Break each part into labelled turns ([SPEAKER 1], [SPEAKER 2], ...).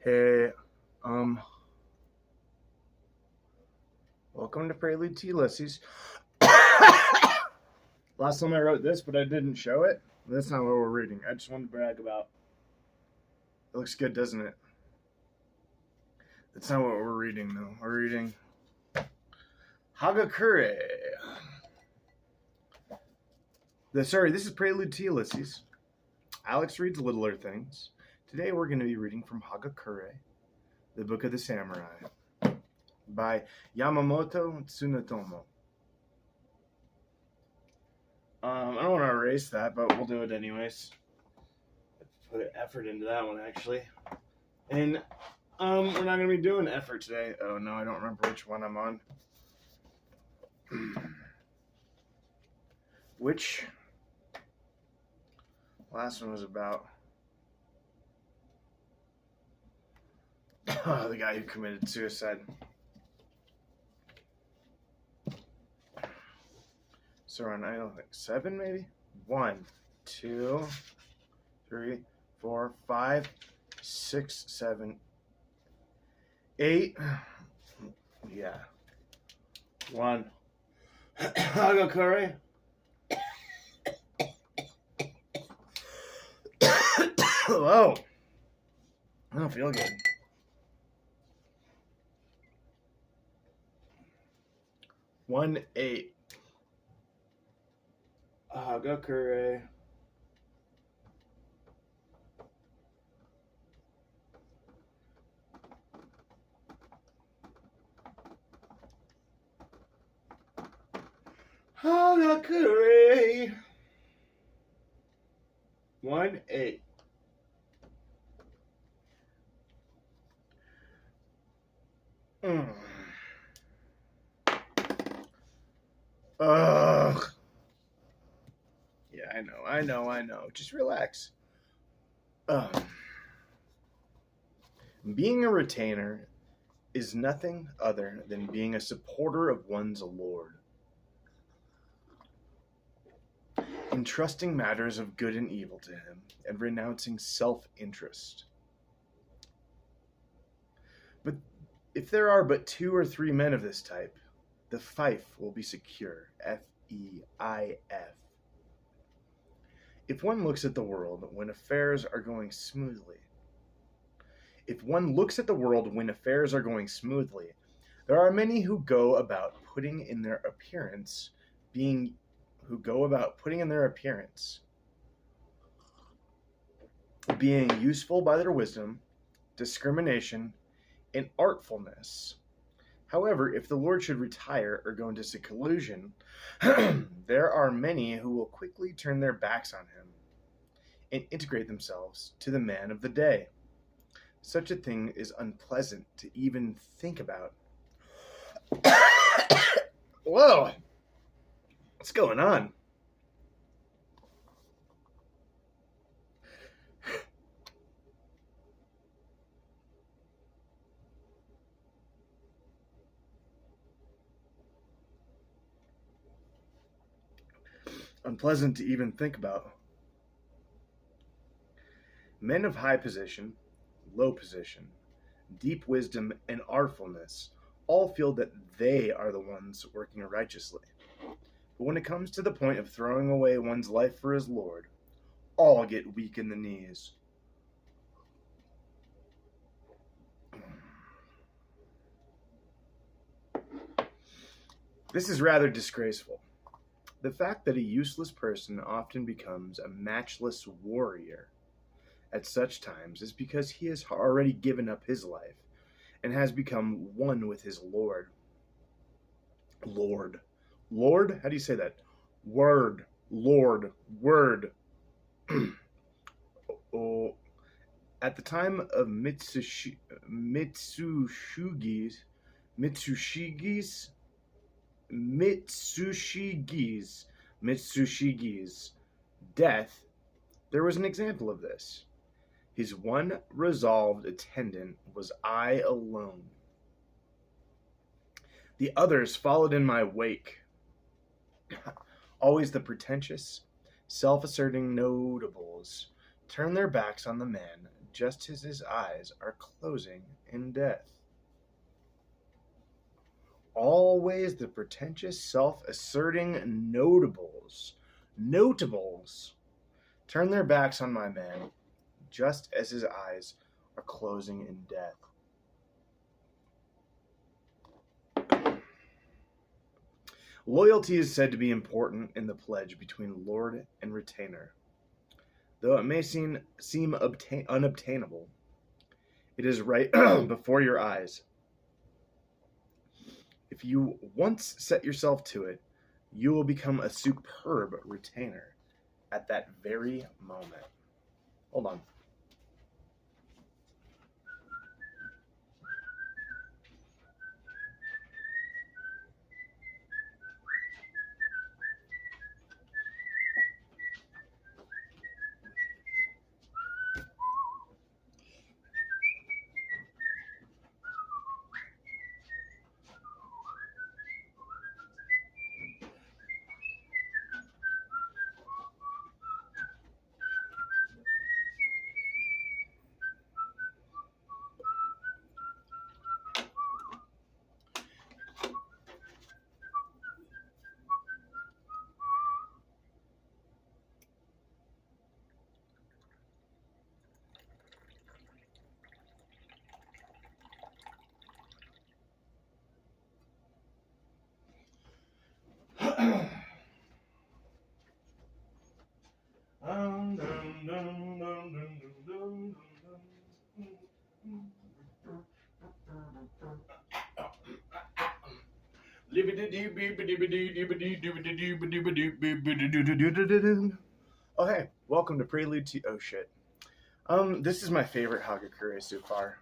[SPEAKER 1] Hey, um, welcome to Prelude to Ulysses. Last time I wrote this, but I didn't show it. That's not what we're reading. I just wanted to brag about. It looks good, doesn't it? That's not what we're reading, though. We're reading Hagakure. This is Prelude to Ulysses. Alex reads littler things. Today we're going to be reading from Hagakure, the Book of the Samurai, by Yamamoto Tsunetomo. I don't want to erase that, but we'll do it anyways. Put effort into that one, actually. And we're not going to be doing effort today. Oh, no, I don't remember which one I'm on. Which last one was about the guy who committed suicide. So around, I don't think 7 maybe. 1, 2, 3, 4, 5, 6, 7, 8. Yeah. 1. Hagakure. Hello. I don't feel good. 1-8. Hagakure. Hagakure. 1-8. Ugh. Yeah, I know. Just relax. Being a retainer is nothing other than being a supporter of one's lord, entrusting matters of good and evil to him, and renouncing self-interest. But if there are but 2 or 3 men of this type, the fief will be secure. F-E-I-F. If one looks at the world when affairs are going smoothly, there are many who go about putting in their appearance being useful by their wisdom, discrimination, and artfulness. However, if the Lord should retire or go into seclusion, there are many who will quickly turn their backs on him and integrate themselves to the man of the day. Such a thing is unpleasant to even think about. Whoa! What's going on? Unpleasant to even think about. Men of high position, low position, deep wisdom, and artfulness all feel that they are the ones working righteously. But when it comes to the point of throwing away one's life for his Lord, all get weak in the knees. This is rather disgraceful. The fact that a useless person often becomes a matchless warrior at such times is because he has already given up his life and has become one with his Lord. Lord? How do you say that? Word. Lord. Word. Oh. At the time of Mitsushige's death, there was an example of this. His one resolved attendant was I alone. The others followed in my wake. Always the pretentious, self-asserting notables turn their backs on the man just as his eyes are closing in death. Always the pretentious, self-asserting notables turn their backs on my man, just as his eyes are closing in death. Loyalty is said to be important in the pledge between lord and retainer. Though it may seem unobtainable, it is right before your eyes. If you once set yourself to it, you will become a superb retainer at that very moment. Hold on. Okay, welcome to Prelude to Oh shit. This is my favorite Hagakure so far.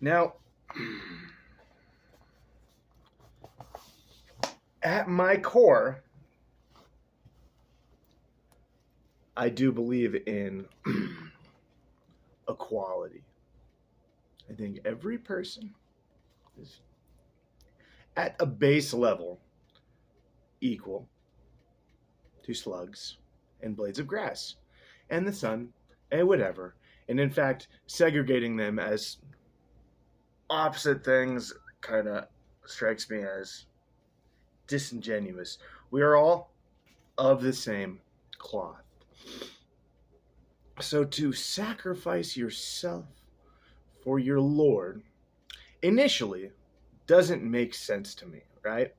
[SPEAKER 1] Now, at my core, I do believe in equality. I think every person is at a base level equal to slugs and blades of grass and the sun and whatever. And in fact, segregating them as opposite things kind of strikes me as disingenuous. We are all of the same cloth. So to sacrifice yourself for your Lord initially doesn't make sense to me, right?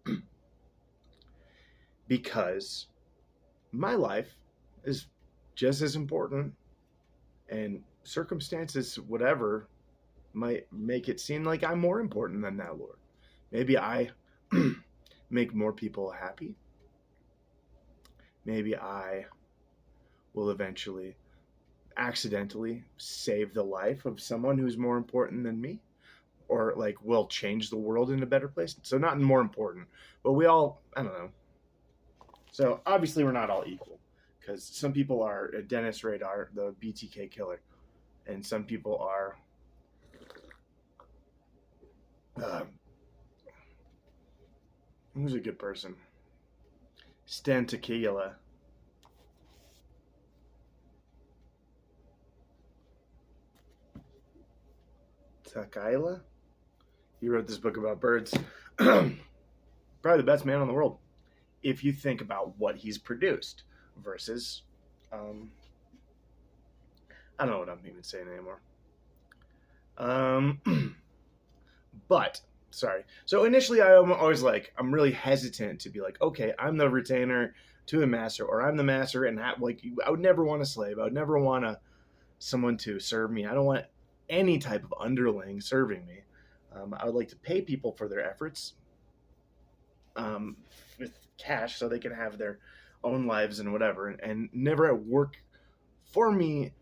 [SPEAKER 1] Because my life is just as important, and circumstances, whatever, might make it seem like I'm more important than that Lord. Maybe I make more people happy. Maybe I will eventually accidentally save the life of someone who's more important than me, or like will change the world in a better place. So not more important, but we all, I don't know. So obviously we're not all equal, because some people are Dennis Radar, the BTK killer, and some people are who's a good person? Stan Tequila. Tequila? He wrote this book about birds. Probably the best man in the world, if you think about what he's produced versus, I don't know what I'm even saying anymore. But, sorry. So initially I'm always like, I'm really hesitant to be like, okay, I'm the retainer to a master, or I'm the master, and I would never want a slave. I would never want someone to serve me. I don't want any type of underling serving me. I would like to pay people for their efforts with cash so they can have their own lives and whatever, and never work for me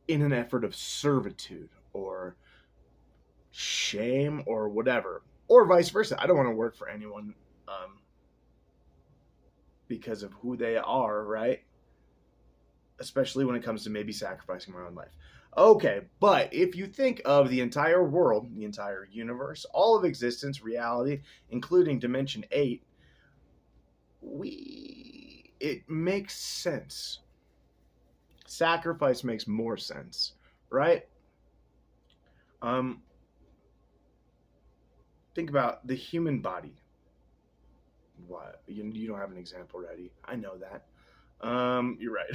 [SPEAKER 1] in an effort of servitude or shame or whatever, or vice versa. I don't want to work for anyone because of who they are, right? Especially when it comes to maybe sacrificing my own life. Okay, but if you think of the entire world, the entire universe, all of existence, reality, including Dimension 8, we it makes sense. Sacrifice makes more sense, right? Um, think about the human body. What? You don't have an example ready. I know that. You're right.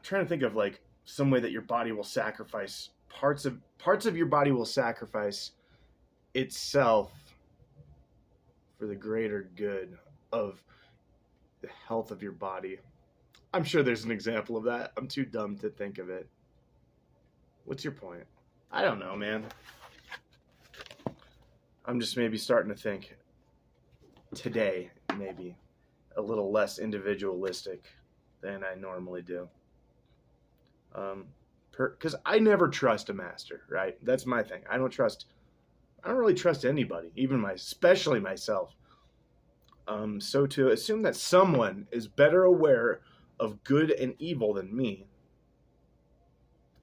[SPEAKER 1] Trying to think of like some way that your body will sacrifice parts of your body will sacrifice itself for the greater good of the health of your body. I'm sure there's an example of that. I'm too dumb to think of it. What's your point? I don't know, man. I'm just maybe starting to think today, maybe a little less individualistic than I normally do. Because I never trust a master, right? That's my thing. I don't really trust anybody, especially myself. So to assume that someone is better aware of good and evil than me,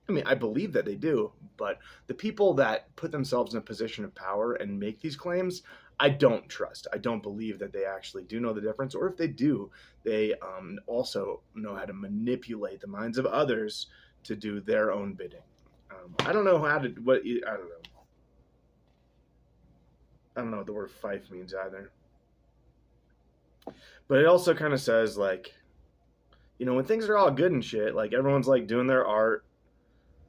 [SPEAKER 1] I mean, I believe that they do, but the people that put themselves in a position of power and make these claims, I don't trust. I don't believe that they actually do know the difference, or if they do, they also know how to manipulate the minds of others to do their own bidding. I don't know I don't know. I don't know what the word fife means either. But it also kind of says, like, when things are all good and shit, like everyone's like doing their art,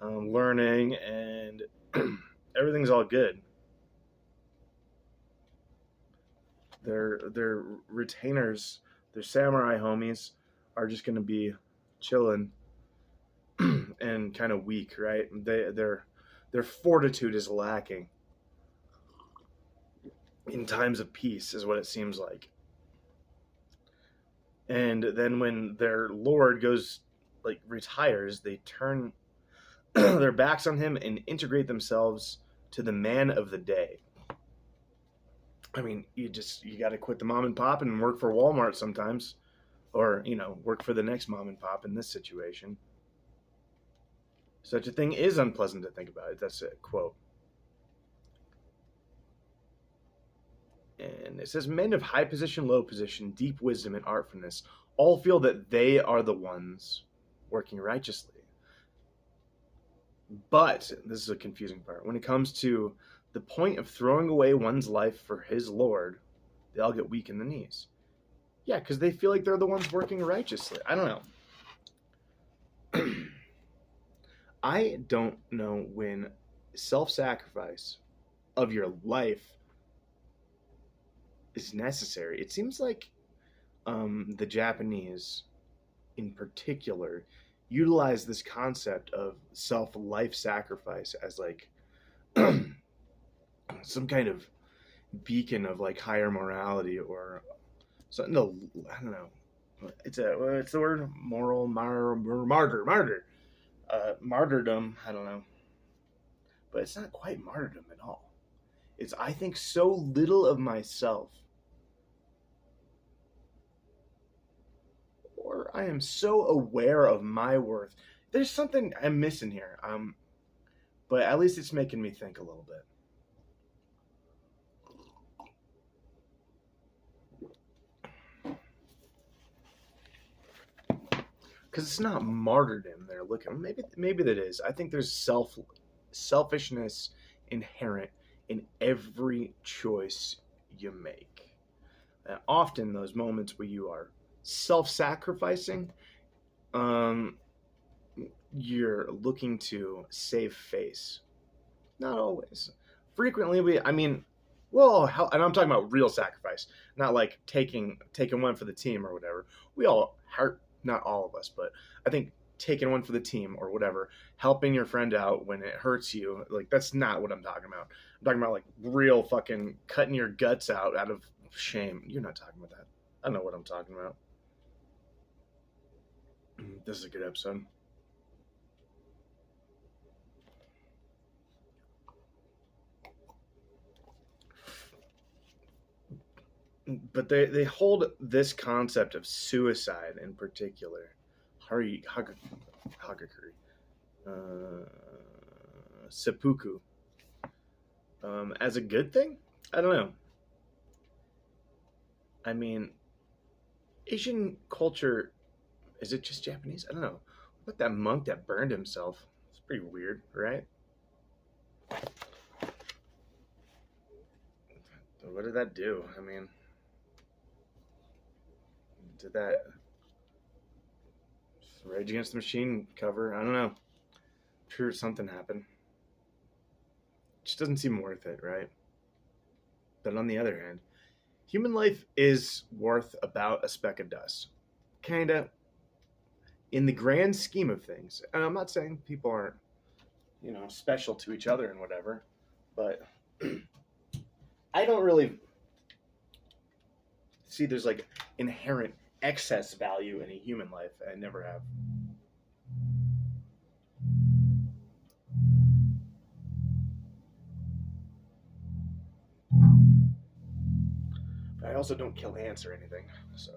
[SPEAKER 1] learning, and everything's all good. Their retainers, their samurai homies, are just going to be chilling and kind of weak, right? Their fortitude is lacking in times of peace, is what it seems like. And then when their lord retires, they turn their backs on him and integrate themselves to the man of the day. I mean, you got to quit the mom and pop and work for Walmart sometimes, or work for the next mom and pop in this situation. Such a thing is unpleasant to think about. That's a quote. And it says, men of high position, low position, deep wisdom, and artfulness all feel that they are the ones working righteously. But, this is a confusing part, when it comes to the point of throwing away one's life for his Lord, they all get weak in the knees. Yeah, because they feel like they're the ones working righteously. I don't know. I don't know when self-sacrifice of your life is necessary. It seems like the Japanese, in particular, utilize this concept of life sacrifice as like some kind of beacon of like higher morality or something. I don't know. It's the word moral martyrdom. I don't know, but it's not quite martyrdom at all. It's, I think so little of myself, or I am so aware of my worth. There's something I'm missing here. But at least it's making me think a little bit. Because it's not martyrdom they're looking. Maybe that is. I think there's selfishness inherent in every choice you make. And often those moments where you are self-sacrificing, you're looking to save face. Not always. Frequently, and I'm talking about real sacrifice, not like taking one for the team or whatever. We all hurt. Not all of us, but I think taking one for the team or whatever, helping your friend out when it hurts you, like that's not what I'm talking about. I'm talking about like real fucking cutting your guts out of shame. You're not talking about that. I know what I'm talking about. This is a good episode. But they hold this concept of suicide in particular, Hagakure, seppuku, as a good thing. I don't know. I mean, Asian culture, is it just Japanese? I don't know. What that monk that burned himself? It's pretty weird, right? What did that do? I mean, did that Rage Against the Machine cover? I don't know. I'm sure something happened. Just doesn't seem worth it, right? But on the other hand, human life is worth about a speck of dust. Kinda. In the grand scheme of things. And I'm not saying people aren't, special to each other and whatever, but I don't really see there's like inherent excess value in a human life. I never have. But I also don't kill ants or anything, so.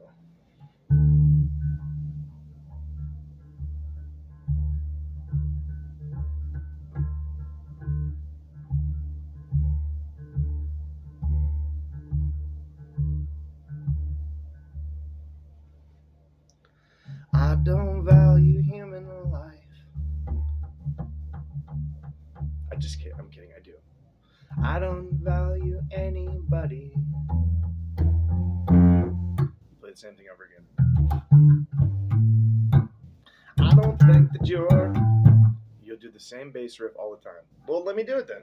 [SPEAKER 1] I don't value human life. I'm kidding, I do. I don't value anybody. Play the same thing over again. I don't think that you'll do the same bass riff all the time. Well, let me do it then.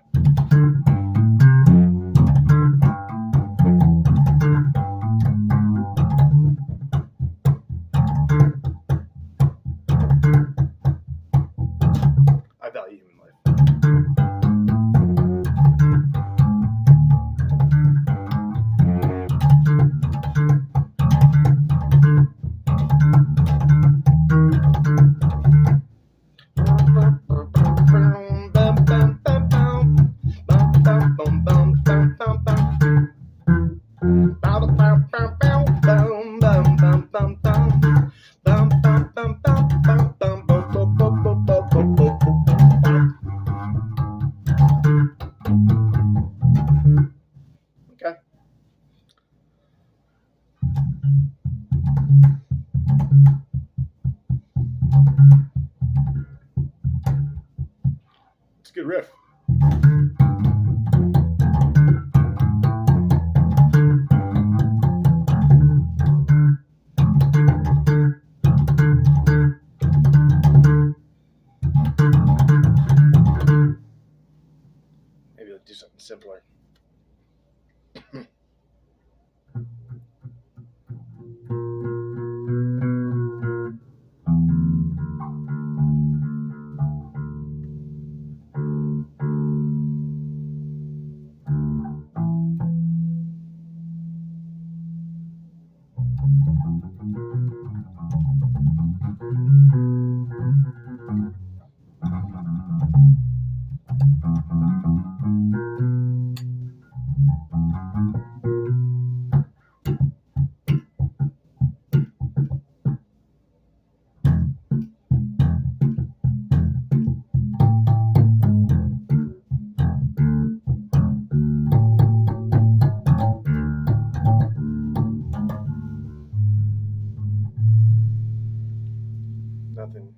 [SPEAKER 1] I value human life. Okay. It's a good riff. Maybe let's do something simpler. Nothing.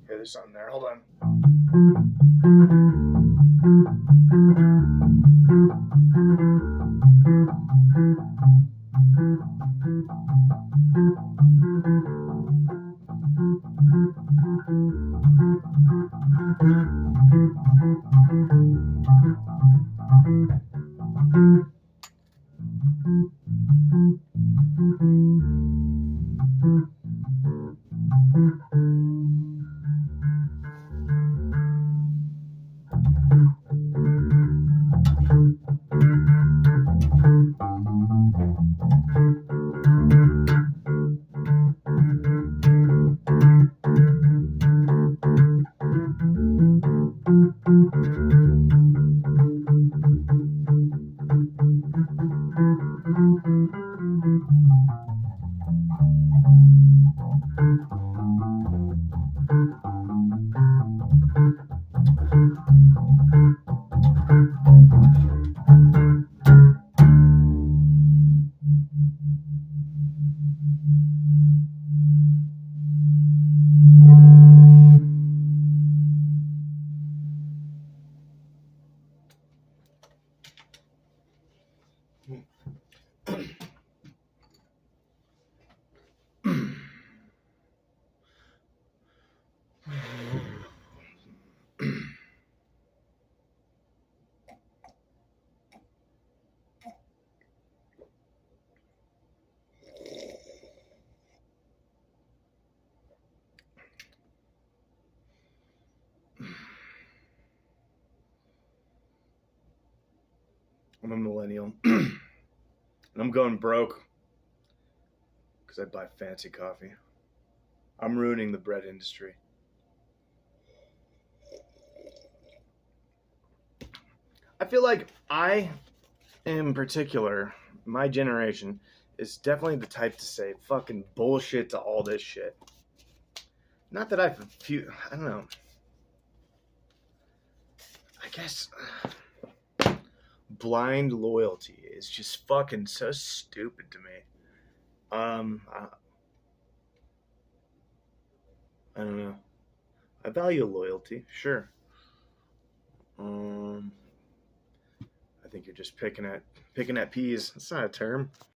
[SPEAKER 1] Okay, there's something there. Hold on. I'm a millennial. And I'm going broke because I buy fancy coffee. I'm ruining the bread industry. I feel like I, in particular, my generation, is definitely the type to say fucking bullshit to all this shit. Not that I've I don't know. I guess blind loyalty is just fucking so stupid to me. I don't know. I value loyalty, sure. I think you're just picking at peas. That's not a term.